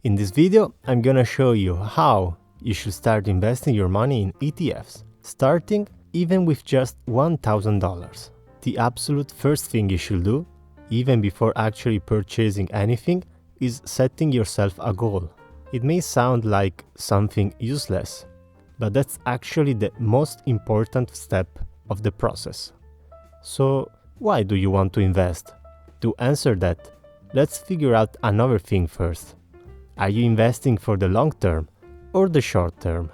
In this video, I'm gonna show you how you should start investing your money in ETFs, starting even with just $1,000. The absolute first thing you should do, even before actually purchasing anything, is setting yourself a goal. It may sound like something useless, but that's actually the most important step of the process. So, why do you want to invest? To answer that, let's figure out another thing first. Are you investing for the long term or the short term?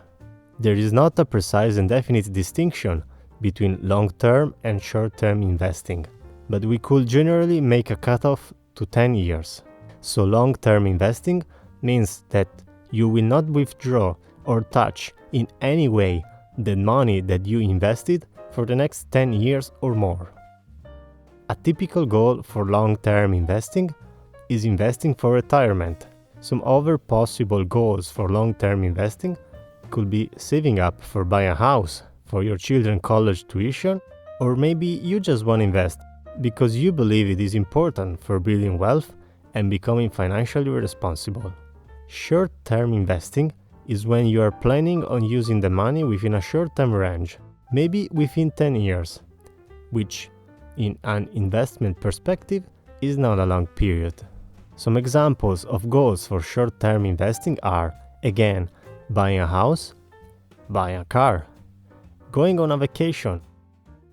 There is not a precise and definite distinction between long-term and short-term investing, but we could generally make a cutoff to 10 years. So long-term investing means that you will not withdraw or touch in any way the money that you invested for the next 10 years or more. A typical goal for long-term investing is investing for retirement. Some other possible goals for long-term investing could be saving up for buying a house, for your children's college tuition, or maybe you just want to invest because you believe it is important for building wealth and becoming financially responsible. Short-term investing is when you are planning on using the money within a short-term range, maybe within 10 years, which in an investment perspective is not a long period. Some examples of goals for short-term investing are, again, buying a house, buying a car, going on a vacation,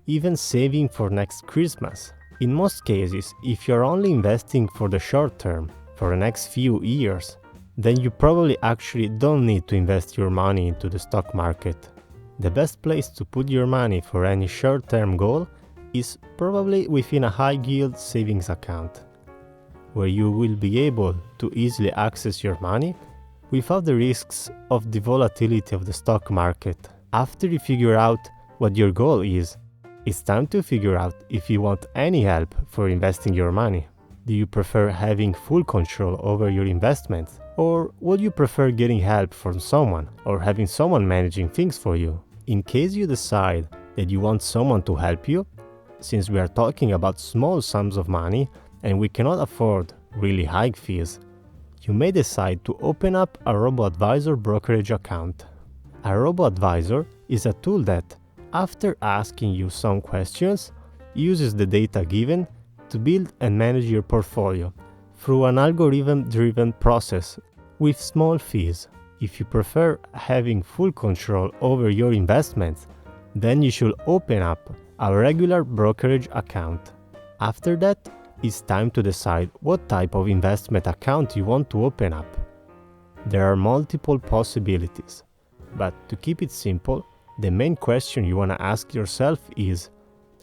even saving for next Christmas. In most cases, if you're only investing for the short term, for the next few years, then you probably actually don't need to invest your money into the stock market. The best place to put your money for any short-term goal is probably within a high-yield savings account, where you will be able to easily access your money without the risks of the volatility of the stock market. After you figure out what your goal is, it's time to figure out if you want any help for investing your money. Do you prefer having full control over your investments? Or would you prefer getting help from someone or having someone managing things for you? In case you decide that you want someone to help you, since we are talking about small sums of money, and we cannot afford really high fees, you may decide to open up a robo-advisor brokerage account. A robo-advisor is a tool that, after asking you some questions, uses the data given to build and manage your portfolio through an algorithm-driven process with small fees. If you prefer having full control over your investments, then you should open up a regular brokerage account. After that, it's time to decide what type of investment account you want to open up. There are multiple possibilities, but to keep it simple, the main question you want to ask yourself is,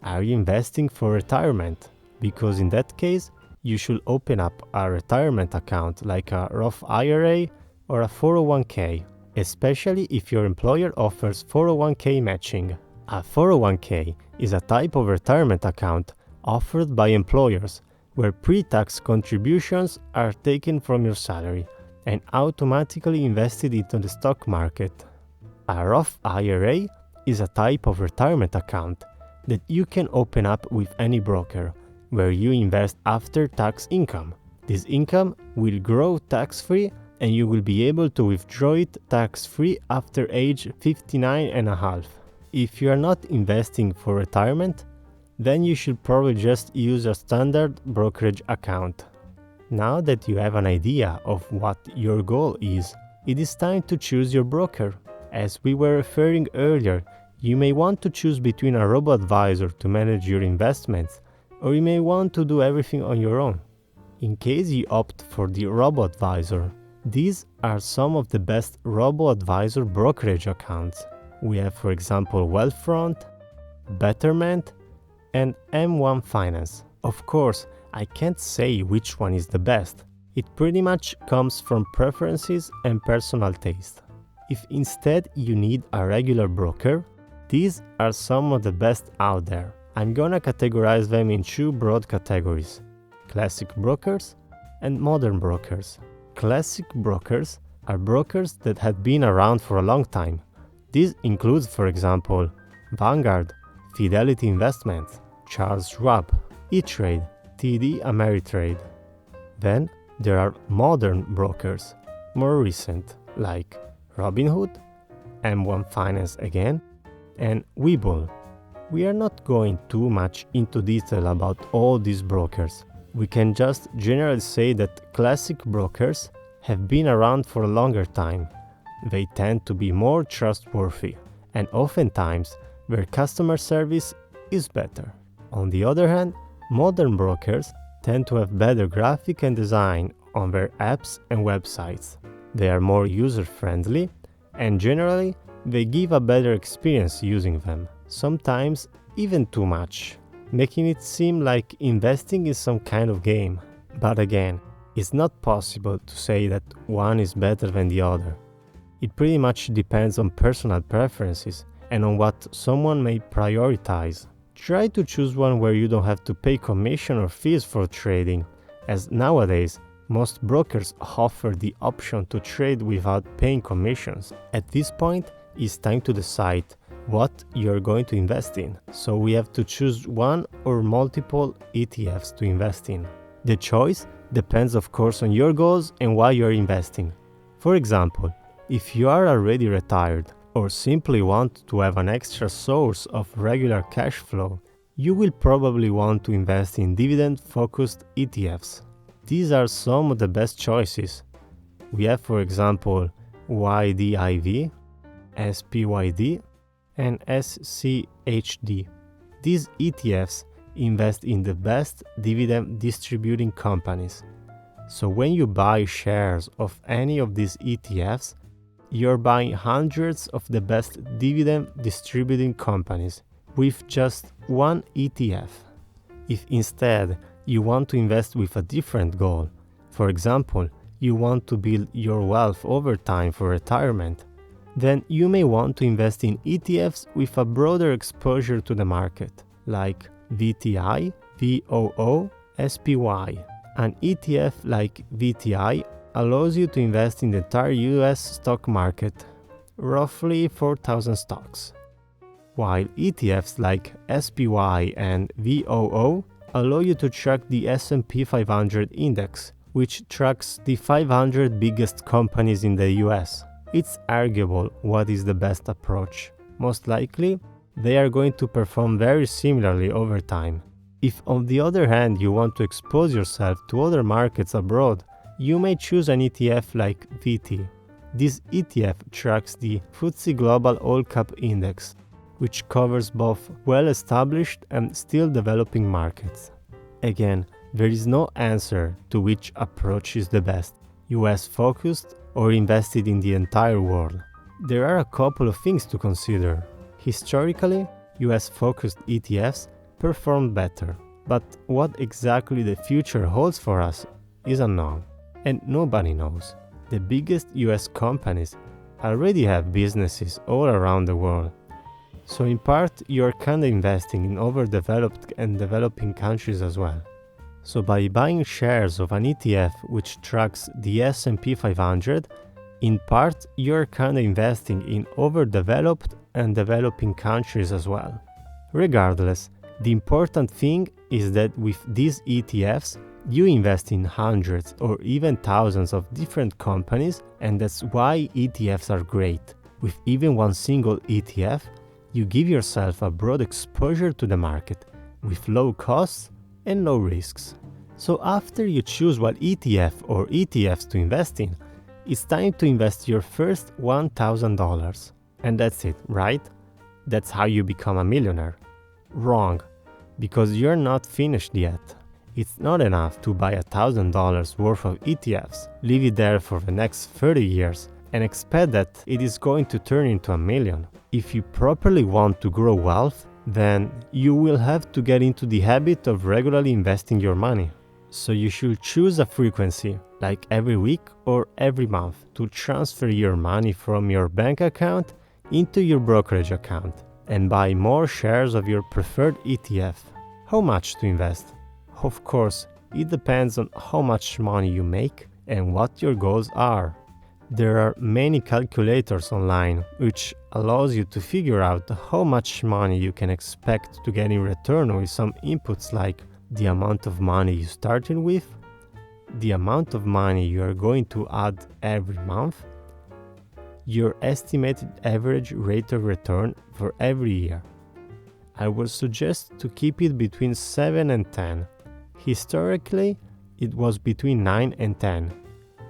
are you investing for retirement? Because in that case, you should open up a retirement account like a Roth IRA or a 401k, especially if your employer offers 401k matching. A 401k is a type of retirement account offered by employers where pre-tax contributions are taken from your salary and automatically invested into the stock market. A Roth IRA is a type of retirement account that you can open up with any broker, where you invest after-tax income. This income will grow tax-free and you will be able to withdraw it tax-free after age 59 and a half. If you are not investing for retirement, then you should probably just use a standard brokerage account. Now that you have an idea of what your goal is, it is time to choose your broker. As we were referring earlier, you may want to choose between a robo-advisor to manage your investments, or you may want to do everything on your own. In case you opt for the robo-advisor, these are some of the best robo-advisor brokerage accounts. We have, for example, Wealthfront, Betterment, and M1 Finance. Of course, I can't say which one is the best. It pretty much comes from preferences and personal taste. If instead you need a regular broker, these are some of the best out there. I'm gonna categorize them in two broad categories: classic brokers and modern brokers. Classic brokers are brokers that have been around for a long time. This includes, for example, Vanguard, Fidelity Investments, Charles Schwab, E-Trade, TD Ameritrade. Then there are modern brokers. more recent, like Robinhood, M1 Finance again, and Webull. We are not going too much into detail about all these brokers. We can just generally say that classic brokers have been around for a longer time. They tend to be more trustworthy, and oftentimes their customer service is better. On the other hand, modern brokers tend to have better graphic and design on their apps and websites. They are more user-friendly, and generally, they give a better experience using them, sometimes even too much, making it seem like investing is some kind of game. But again, it's not possible to say that one is better than the other. It pretty much depends on personal preferences and on what someone may prioritize. Try to choose one where you don't have to pay commission or fees for trading, as nowadays most brokers offer the option to trade without paying commissions. At this point, it's time to decide what you're going to invest in. So we have to choose one or multiple ETFs to invest in. The choice depends of course on your goals and why you're investing. For example, if you are already retired or simply want to have an extra source of regular cash flow, you will probably want to invest in dividend-focused ETFs. These are some of the best choices. We have, for example, YDIV, SPYD, and SCHD. These ETFs invest in the best dividend distributing companies. So when you buy shares of any of these ETFs, you're buying hundreds of the best dividend distributing companies with just one ETF. If instead you want to invest with a different goal, for example, you want to build your wealth over time for retirement, then you may want to invest in ETFs with a broader exposure to the market, like VTI, VOO, SPY. An ETF like VTI allows you to invest in the entire US stock market, roughly 4,000 stocks, while ETFs like SPY and VOO allow you to track the S&P 500 index, which tracks the 500 biggest companies in the US. It's arguable what is the best approach. Most likely, they are going to perform very similarly over time. If on the other hand you want to expose yourself to other markets abroad, you may choose an ETF like VT. This ETF tracks the FTSE Global All Cap Index, which covers both well-established and still developing markets. Again, there is no answer to which approach is the best, US-focused or invested in the entire world. There are a couple of things to consider. Historically, US-focused ETFs performed better, but what exactly the future holds for us is unknown, and nobody knows. The biggest US companies already have businesses all around the world, so in part you're kinda investing in overdeveloped and developing countries as well. So by buying shares of an ETF which tracks the S&P 500, in part you're kinda investing in overdeveloped and developing countries as well. Regardless, the important thing is that with these ETFs, you invest in hundreds or even thousands of different companies, and that's why ETFs are great. With even one single ETF, you give yourself a broad exposure to the market, with low costs and low risks. So after you choose what ETF or ETFs to invest in, it's time to invest your first $1,000. And that's it, right? That's how you become a millionaire. Wrong, because you're not finished yet. It's not enough to buy $1,000 worth of ETFs, leave it there for the next 30 years, and expect that it is going to turn into $1 million. If you properly want to grow wealth, then you will have to get into the habit of regularly investing your money. So you should choose a frequency, like every week or every month, to transfer your money from your bank account into your brokerage account and buy more shares of your preferred ETF. How much to invest? Of course, it depends on how much money you make and what your goals are. There are many calculators online which allows you to figure out how much money you can expect to get in return with some inputs like the amount of money you started with, the amount of money you are going to add every month, your estimated average rate of return for every year. I would suggest to keep it between 7 and 10. Historically, it was between 9 and 10.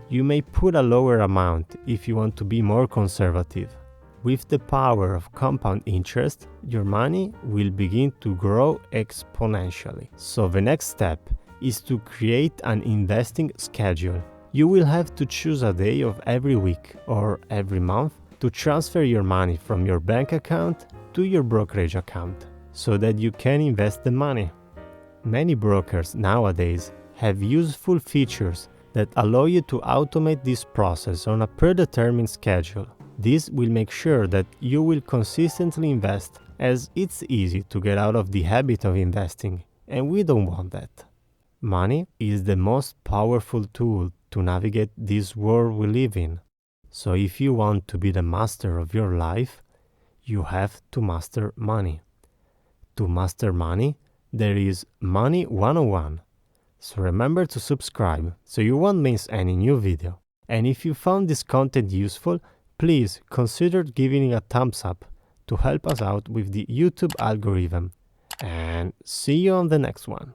You may put a lower amount if you want to be more conservative. With the power of compound interest, your money will begin to grow exponentially. So the next step is to create an investing schedule. You will have to choose a day of every week or every month to transfer your money from your bank account to your brokerage account so that you can invest the money. Many brokers nowadays have useful features that allow you to automate this process on a predetermined schedule. This will make sure that you will consistently invest, as it's easy to get out of the habit of investing, and we don't want that. Money is the most powerful tool to navigate this world we live in. So if you want to be the master of your life, you have to master money. To master money, there is Money 101. So remember to subscribe so you won't miss any new video. And if you found this content useful, please consider giving it a thumbs up to help us out with the YouTube algorithm. And see you on the next one.